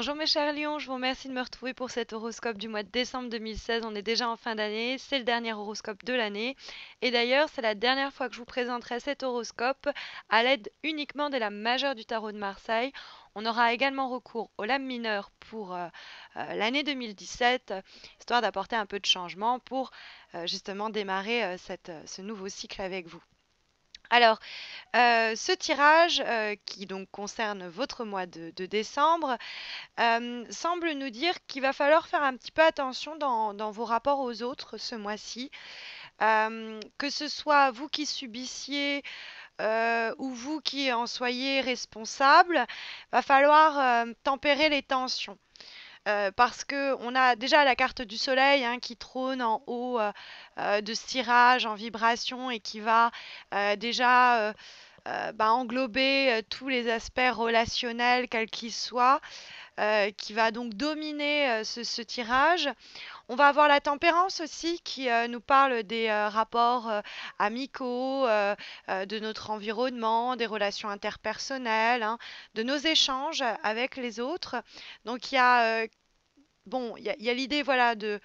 Bonjour mes chers lions, je vous remercie de me retrouver pour cet horoscope du mois de décembre 2016. On est déjà en fin d'année, c'est le dernier horoscope de l'année. Et d'ailleurs, c'est la dernière fois que je vous présenterai cet horoscope à l'aide uniquement de la majeure du tarot de Marseille. On aura également recours aux lames mineures pour l'année 2017, histoire d'apporter un peu de changement pour justement démarrer ce nouveau cycle avec vous. Alors, ce tirage, qui donc concerne votre mois de décembre, semble nous dire qu'il va falloir faire un petit peu attention dans vos rapports aux autres ce mois-ci. Que ce soit vous qui subissiez ou vous qui en soyez responsable, va falloir tempérer les tensions. Parce que on a déjà la carte du soleil hein, qui trône en haut de ce tirage en vibration et qui va déjà englober tous les aspects relationnels, quels qu'ils soient, qui va donc dominer ce tirage. On va avoir la tempérance aussi qui nous parle des rapports amicaux, de notre environnement, des relations interpersonnelles, hein, de nos échanges avec les autres. Donc il y a il y a l'idée voilà de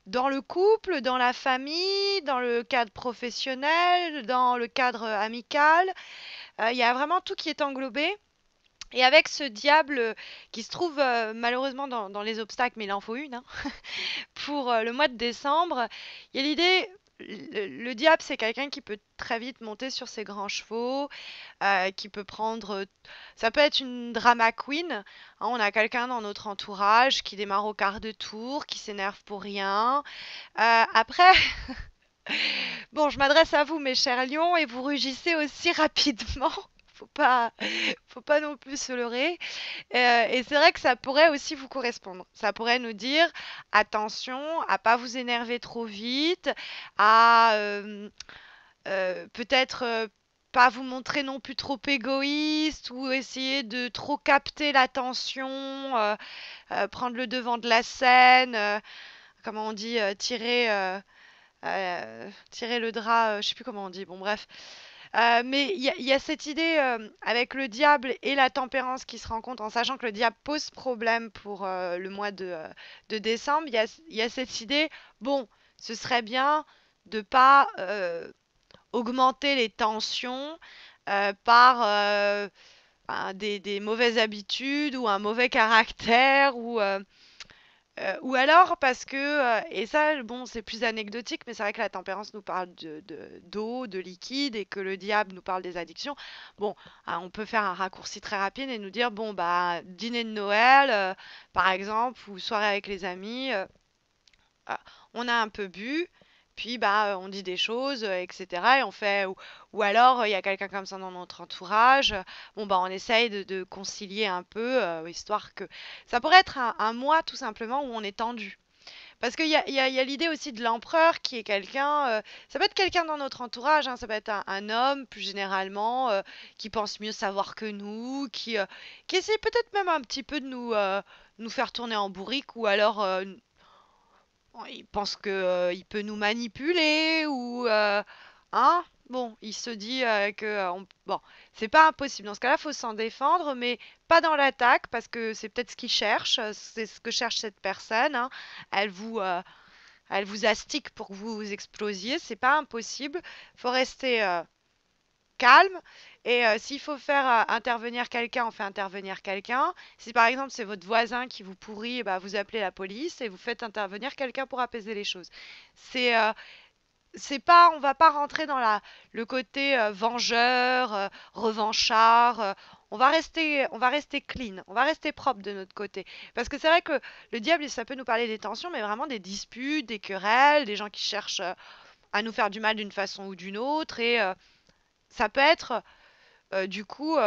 dans le couple, dans la famille, dans le cadre professionnel, dans le cadre amical, il y a vraiment tout qui est englobé. Et avec ce diable qui se trouve malheureusement dans les obstacles, mais il en faut une, hein, pour le mois de décembre, il y a l'idée, le diable c'est quelqu'un qui peut très vite monter sur ses grands chevaux, qui peut prendre, ça peut être une drama queen, hein, on a quelqu'un dans notre entourage qui démarre au quart de tour, qui s'énerve pour rien. Après, bon, je m'adresse à vous, mes chers lions, et vous rugissez aussi rapidement. Faut pas, faut pas non plus se leurrer. Et c'est vrai que ça pourrait aussi vous correspondre. Ça pourrait nous dire attention à pas vous énerver trop vite, à peut-être pas vous montrer non plus trop égoïste ou essayer de trop capter l'attention, prendre le devant de la scène, comment on dit, tirer le drap, je sais plus comment on dit, bon bref. Mais il y a cette idée avec le diable et la tempérance qui se rencontrent, en sachant que le diable pose problème pour le mois de décembre. Il y a cette idée, bon, ce serait bien de pas augmenter les tensions par des mauvaises habitudes ou un mauvais caractère ou alors parce que, et ça, bon, c'est plus anecdotique, mais c'est vrai que la tempérance nous parle d'eau, de liquide, et que le diable nous parle des addictions. Bon, on peut faire un raccourci très rapide et nous dire, bon, bah, dîner de Noël, par exemple, ou soirée avec les amis, ah, on a un peu bu, puis bah on dit des choses, etc. Et on fait, ou alors il y a quelqu'un comme ça dans notre entourage, bon bah on essaye de concilier un peu, histoire que ça pourrait être un mois tout simplement où on est tendu. Parce qu'il y a l'idée aussi de l'empereur qui est quelqu'un, ça peut être quelqu'un dans notre entourage, hein, ça peut être un homme plus généralement, qui pense mieux savoir que nous, qui essaie peut-être même un petit peu de nous faire tourner en bourrique ou alors il pense que, il peut nous manipuler ou hein? Bon, il se dit que bon, c'est pas impossible. Dans ce cas-là, faut s'en défendre, mais pas dans l'attaque parce que c'est peut-être ce qu'il cherche, c'est ce que cherche cette personne, hein. Elle vous euh, elle vous astique pour que vous explosiez, c'est pas impossible. Faut rester calme. Et s'il faut faire intervenir quelqu'un, on fait intervenir quelqu'un. Si par exemple c'est votre voisin qui vous pourrit, eh ben, vous appelez la police et vous faites intervenir quelqu'un pour apaiser les choses. C'est c'est pas, on va pas rentrer dans le côté vengeur, revanchard. On va rester clean, on va rester propre de notre côté. Parce que c'est vrai que le diable, ça peut nous parler des tensions, mais vraiment des disputes, des querelles, des gens qui cherchent à nous faire du mal d'une façon ou d'une autre. Et ça peut être du coup,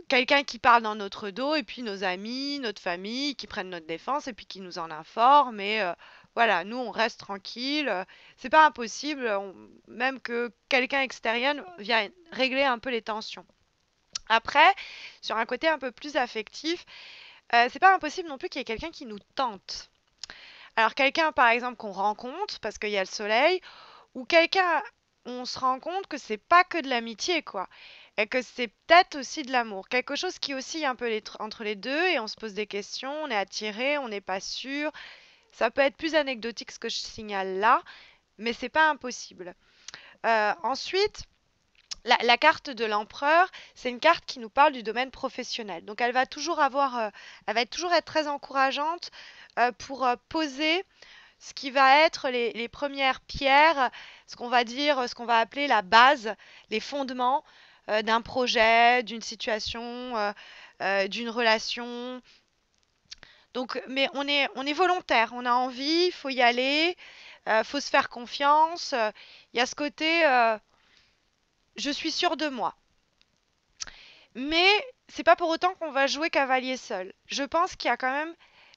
quelqu'un qui parle dans notre dos et puis nos amis, notre famille qui prennent notre défense et puis qui nous en informent. Et voilà, nous, on reste tranquille. C'est pas impossible, même que quelqu'un extérieur vienne régler un peu les tensions. Après, sur un côté un peu plus affectif, c'est pas impossible non plus qu'il y ait quelqu'un qui nous tente. Alors quelqu'un, par exemple, qu'on rencontre parce qu'il y a le soleil, ou quelqu'un, on se rend compte que c'est pas que de l'amitié, quoi. et que c'est peut-être aussi de l'amour. Quelque chose qui oscille un peu entre les deux et on se pose des questions, on est attiré, on n'est pas sûr. Ça peut être plus anecdotique ce que je signale là, mais c'est pas impossible. Ensuite, la carte de l'empereur, c'est une carte qui nous parle du domaine professionnel. Donc elle va toujours être très encourageante pour poser ce qui va être les premières pierres, ce qu'on va dire, ce qu'on va appeler la base, les fondements d'un projet, d'une situation, d'une relation. Donc, mais on est volontaire, on a envie, il faut y aller, faut se faire confiance. Il y a ce côté, je suis sûre de moi. Mais c'est pas pour autant qu'on va jouer cavalier seul. Je pense qu'il y a quand même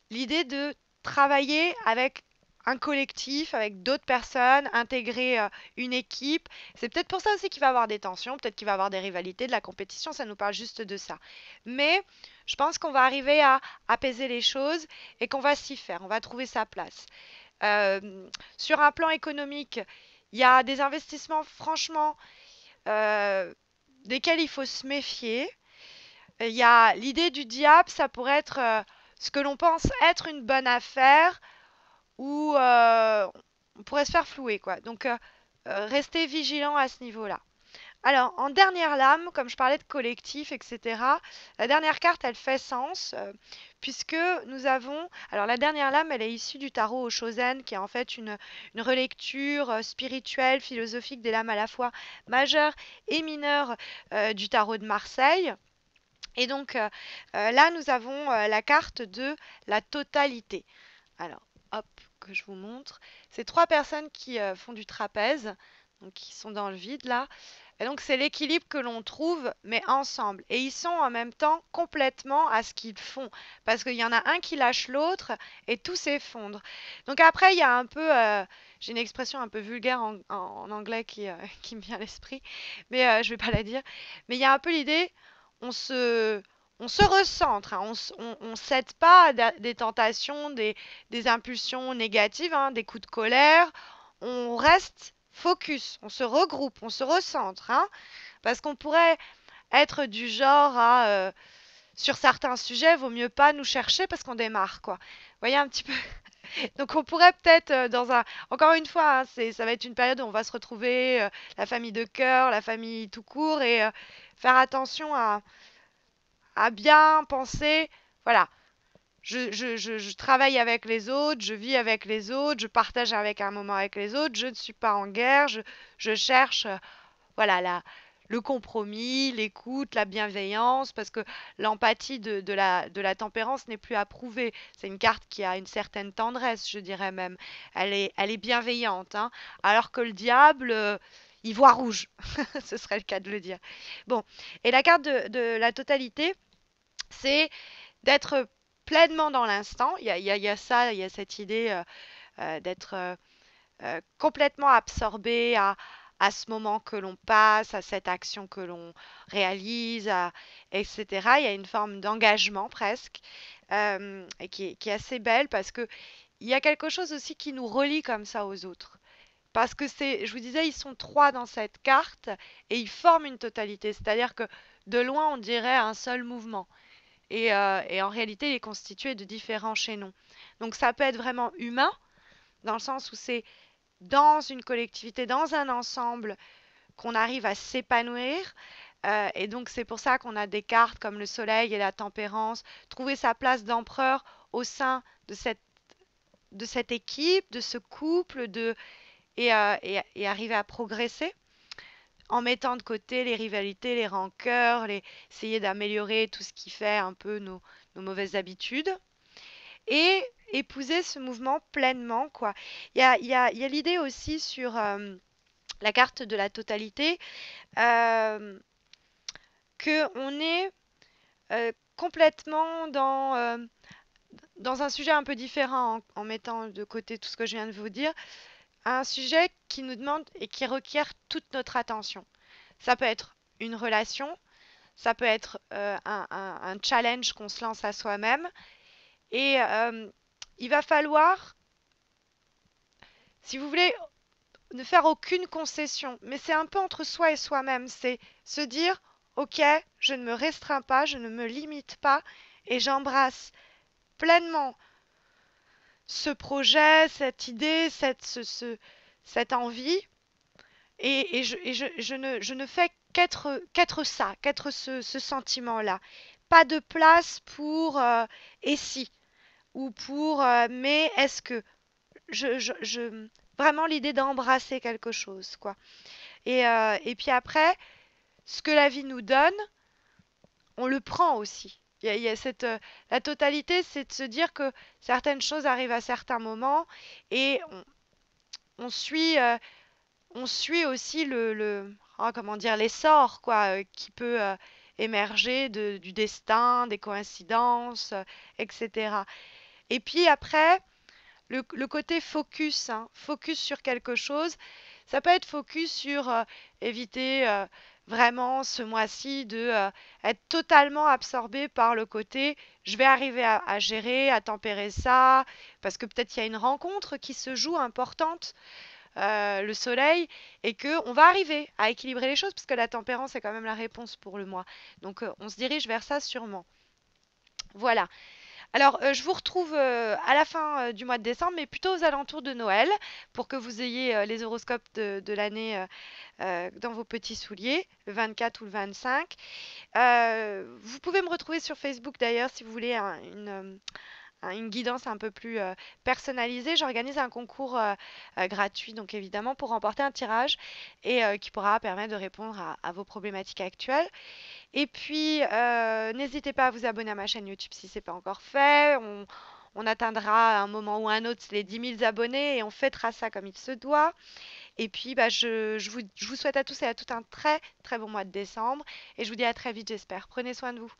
l'idée de travailler avec un collectif, avec d'autres personnes, intégrer une équipe. C'est peut-être pour ça aussi qu'il va y avoir des tensions, peut-être qu'il va y avoir des rivalités, de la compétition, ça nous parle juste de ça. Mais je pense qu'on va arriver à apaiser les choses et qu'on va s'y faire, on va trouver sa place. Sur un plan économique, il y a des investissements franchement euh, desquels il faut se méfier. Il y a l'idée du diable, ça pourrait être ce que l'on pense être une bonne affaire ou on pourrait se faire flouer, quoi. Donc, restez vigilant à ce niveau-là. Alors, en dernière lame, comme je parlais de collectif, etc., la dernière carte, elle fait sens, puisque nous avons... Alors, la dernière lame, elle est issue du tarot Oshozen, qui est en fait une relecture spirituelle, philosophique des lames à la fois majeures et mineures du tarot de Marseille. Et donc là, nous avons la carte de la totalité. Alors, hop, que je vous montre. C'est trois personnes qui font du trapèze, donc qui sont dans le vide là. Et donc c'est l'équilibre que l'on trouve, mais ensemble. Et ils sont en même temps complètement à ce qu'ils font. Parce qu'il y en a un qui lâche l'autre et tout s'effondre. Donc après, il y a un peu... j'ai une expression un peu vulgaire en anglais qui me vient à l'esprit, mais je ne vais pas la dire. Mais il y a un peu l'idée, on se, on se recentre, hein, on cède pas à des tentations, des impulsions négatives, hein, des coups de colère. On reste focus, on se regroupe, on se recentre, hein, parce qu'on pourrait être du genre à, sur certains sujets, vaut mieux pas nous chercher parce qu'on démarre, quoi. Vous voyez un petit peu. Donc on pourrait peut-être encore une fois, hein, ça va être une période où on va se retrouver, la famille de cœur, la famille tout court, et faire attention à bien penser, voilà, je travaille avec les autres, je vis avec les autres, je partage avec un moment avec les autres, je ne suis pas en guerre, je cherche, voilà, le compromis, l'écoute, la bienveillance, parce que l'empathie de la tempérance n'est plus approuvée. C'est une carte qui a une certaine tendresse, je dirais même. Elle est bienveillante, hein, alors que le diable, il voit rouge. Ce serait le cas de le dire. Bon, et la carte de la totalité, c'est d'être pleinement dans l'instant. Il y a ça, il y a cette idée d'être complètement absorbé à ce moment que l'on passe, à cette action que l'on réalise, etc. Il y a une forme d'engagement presque et qui est assez belle parce que il y a quelque chose aussi qui nous relie comme ça aux autres. Parce que c'est, je vous disais, ils sont trois dans cette carte et ils forment une totalité. C'est-à-dire que de loin, on dirait un seul mouvement et en réalité, il est constitué de différents chaînons. Donc ça peut être vraiment humain, dans le sens où c'est dans une collectivité, dans un ensemble, qu'on arrive à s'épanouir. Et donc c'est pour ça qu'on a des cartes comme le soleil et la tempérance, trouver sa place d'empereur au sein de cette équipe, de ce couple, et arriver à progresser en mettant de côté les rivalités, les rancœurs, essayer d'améliorer tout ce qui fait un peu nos mauvaises habitudes et épouser ce mouvement pleinement, quoi. Il y a l'idée aussi sur la carte de la totalité euh, que on est complètement dans un sujet un peu différent en mettant de côté tout ce que je viens de vous dire, un sujet qui nous demande et qui requiert toute notre attention. Ça peut être une relation, ça peut être un challenge qu'on se lance à soi-même. Et il va falloir, si vous voulez, ne faire aucune concession. Mais c'est un peu entre soi et soi-même. C'est se dire, ok, je ne me restreins pas, je ne me limite pas et j'embrasse pleinement ce projet, cette idée, cette envie je ne fais qu'être ça, qu'être ce sentiment-là. Pas de place pour et si ou pour mais est-ce que vraiment l'idée d'embrasser quelque chose quoi. Et puis après, ce que la vie nous donne, on le prend aussi. Il y a cette la totalité, c'est de se dire que certaines choses arrivent à certains moments et on suit on suit aussi comment dire, l'essor, quoi, qui peut émerger du destin, des coïncidences, etc. Et puis après, le côté focus, hein, focus sur quelque chose, ça peut être focus sur éviter vraiment ce mois-ci de être totalement absorbé par le côté je vais arriver à gérer, à tempérer ça, parce que peut-être il y a une rencontre qui se joue importante le soleil et que on va arriver à équilibrer les choses parce que la tempérance est quand même la réponse pour le mois. Donc on se dirige vers ça sûrement. Voilà. Alors je vous retrouve à la fin du mois de décembre, mais plutôt aux alentours de Noël pour que vous ayez les horoscopes de l'année dans vos petits souliers, le 24 ou le 25. Vous pouvez me retrouver sur Facebook d'ailleurs si vous voulez une guidance un peu plus personnalisée. J'organise un concours gratuit, donc évidemment, pour remporter un tirage et qui pourra permettre de répondre à vos problématiques actuelles. Et puis, n'hésitez pas à vous abonner à ma chaîne YouTube si ce n'est pas encore fait. On atteindra à un moment ou un autre les 10 000 abonnés et on fêtera ça comme il se doit. Et puis, bah, je vous souhaite à tous et à toutes un très très bon mois de décembre et je vous dis à très vite, j'espère. Prenez soin de vous.